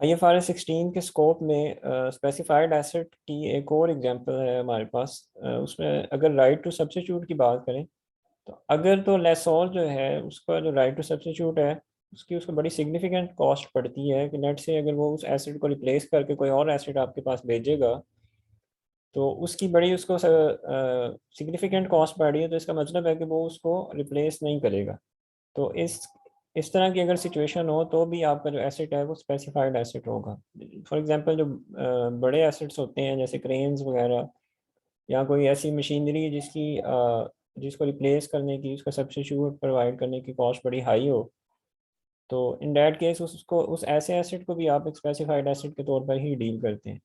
IFRS 16 के scope में specified asset की एक और एग्जांपल है हमारे पास। उसमें अगर राइट टू सब्स्टिट्यूट की बात करें तो अगर तो लेसोर जो है उसका जो राइट टू सब्स्टिट्यूट है उसकी उसको बड़ी सिग्निफिकेंट कॉस्ट पड़ती है कि नेट से अगर वो उस एसेट को रिप्लेस करके कोई और एसेट आपके पास भेजेगा तो उसकी बड़ी उसको सिग्निफिकेंट कॉस्ट पड़ रही है, तो इसका मतलब है कि वो उसको रिप्लेस नहीं करेगा। तो इस तरह की अगर सिचुएशन हो तो भी आपका जो एसेट है वो स्पेसिफाइड एसेट होगा। फॉर एग्जांपल जो बड़े एसेट्स होते हैं जैसे क्रेन्स वगैरह या कोई ऐसी मशीनरी जिसको रिप्लेस करने की, उसका सब्स्टिट्यूट प्रोवाइड करने की कॉस्ट बड़ी हाई हो, तो इन दैट केस उसको उस ऐसे एसेट को भी आप एक स्पेसिफाइड एसेट के तौर पर ही डील करते हैं।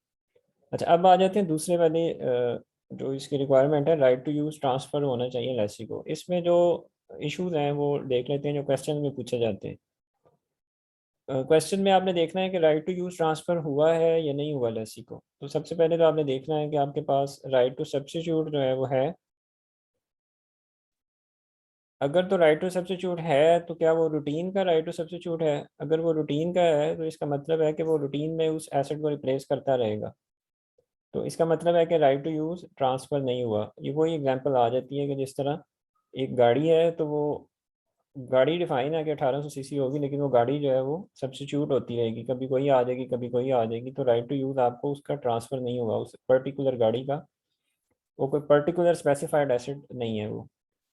अच्छा, अब आ जाते हैं दूसरे वाले जो इसकी रिक्वायरमेंट है, राइट टू यूज़ ट्रांसफ़र होना चाहिए एलआईसी को। इसमें जो इश्यूज हैं वो देख लेते हैं जो क्वेश्चन में पूछे जाते हैं। क्वेश्चन में आपने देखना है कि राइट टू यूज़ ट्रांसफ़र हुआ है या नहीं हुआ एलआईसी को। तो सबसे पहले तो आपने देखना है कि आपके पास राइट टू सब्स्टिट्यूट जो है वो है। अगर तो राइट टू सब्स्टिट्यूट है तो क्या वो रूटीन का राइट टू सब्स्टिट्यूट है? अगर वो रूटीन का है तो इसका मतलब है कि वो रूटीन में उस एसेट को रिप्लेस करता रहेगा। तो इसका मतलब है कि राइट टू यूज़ ट्रांसफ़र नहीं हुआ। ये वही एग्जांपल आ जाती है कि जिस तरह एक गाड़ी है तो वो गाड़ी डिफाइन है कि 1800 सीसी होगी, लेकिन वो गाड़ी जो है वो सब्स्टिट्यूट होती रहेगी, कभी कोई आ जाएगी कभी कोई आ जाएगी। तो राइट टू यूज़ आपको उसका ट्रांसफ़र नहीं होगा उस पर्टिकुलर गाड़ी का, वो कोई पर्टिकुलर स्पेसिफाइड एसेट नहीं है वो।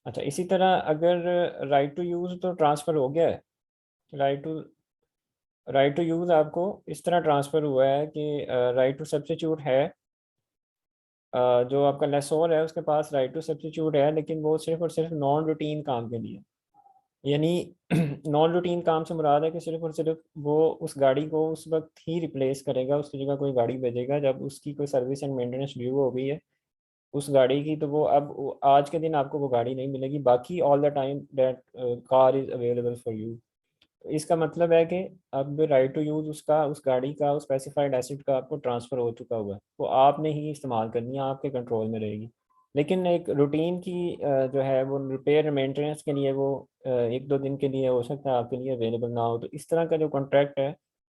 अच्छा, इसी तरह अगर राइट टू यूज़ तो ट्रांसफ़र हो गया है, right to right to use आपको इस तरह ट्रांसफ़र हुआ है कि राइट टू सब्स्टिट्यूट है। जो आपका लेसोर है उसके पास राइट टू सब्स्टिट्यूट है, लेकिन वो सिर्फ़ और सिर्फ नॉन रूटीन काम के लिए, यानी नॉन रूटीन काम से मुराद है कि सिर्फ़ और सिर्फ वो उस गाड़ी को उस वक़्त ही रिप्लेस करेगा, उसकी जगह कोई गाड़ी भेजेगा जब उसकी कोई सर्विस एंड मेंटेनेंस ड्यू हो गई है उस गाड़ी की। तो वो आज के दिन आपको वो गाड़ी नहीं मिलेगी, बाकी all the time that car is available for you. इसका मतलब है कि अब राइट टू यूज़ उसका उस गाड़ी का उस स्पेसिफाइड एसेट का आपको ट्रांसफ़र हो चुका हुआ है, वो आपने ही इस्तेमाल करनी है, आपके कंट्रोल में रहेगी। लेकिन एक रूटीन की जो है वो रिपेयर मेंटेनेंस के लिए वो 1-2 दिन के लिए हो सकता है आपके लिए अवेलेबल ना हो। तो इस तरह का जो कॉन्ट्रैक्ट है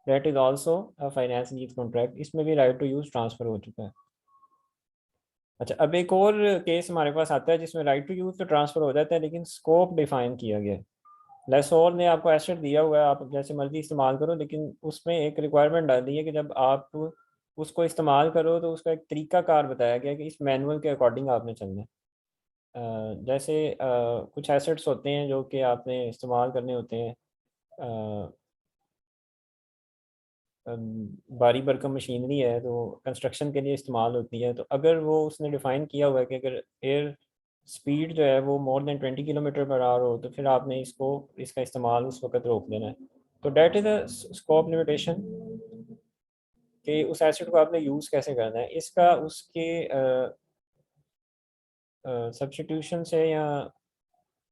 that is also a finance lease contract, इसमें भी राइट टू यूज़ ट्रांसफ़र हो चुका है। अच्छा, अब एक और केस हमारे पास आता है जिसमें राइट टू यूज़ तो ट्रांसफ़र हो जाता है लेकिन स्कोप डिफ़ाइन किया गया है। लेसोर ने आपको एसेट दिया हुआ है, आप जैसे मर्ज़ी इस्तेमाल करो, लेकिन उसमें एक रिक्वायरमेंट डाल दी है कि जब आप उसको इस्तेमाल करो तो उसका एक तरीक़ाकार बताया गया है कि इस मैनुअल के अकॉर्डिंग आपने चलना है। जैसे कुछ एसेट्स होते हैं जो कि आपने इस्तेमाल करने होते हैं। अ, भारी भरकम मशीनरी है तो कंस्ट्रक्शन के लिए इस्तेमाल होती है, तो अगर वो उसने डिफ़ाइन किया हुआ है कि अगर एयर स्पीड जो है वो more than 20 kilometre per hour हो तो फिर आपने इसका इस्तेमाल उस वक़्त रोक देना है। तो that is a scope limitation कि उस एसेट को आपने यूज़ कैसे करना है। इसका उसके सब्स्टिट्यूशन से या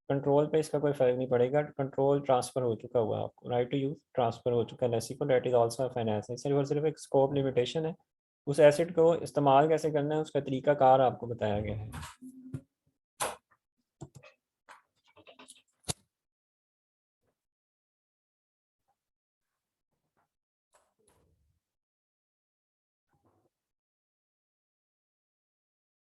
कंट्रोल पे इसका कोई फ़र्क नहीं पड़ेगा। कंट्रोल ट्रांसफ़र हो चुका हुआ है आपको, राइट टू यूज़ ट्रांसफ़र हो चुका है एलआईसी को, that is also a finance है। सिर्फ़ और सिर्फ़ एक स्कोप लिमिटेशन है। उस एसेट को इस्तेमाल कैसे करना है उसका तरीक़ाकार आपको बताया गया है।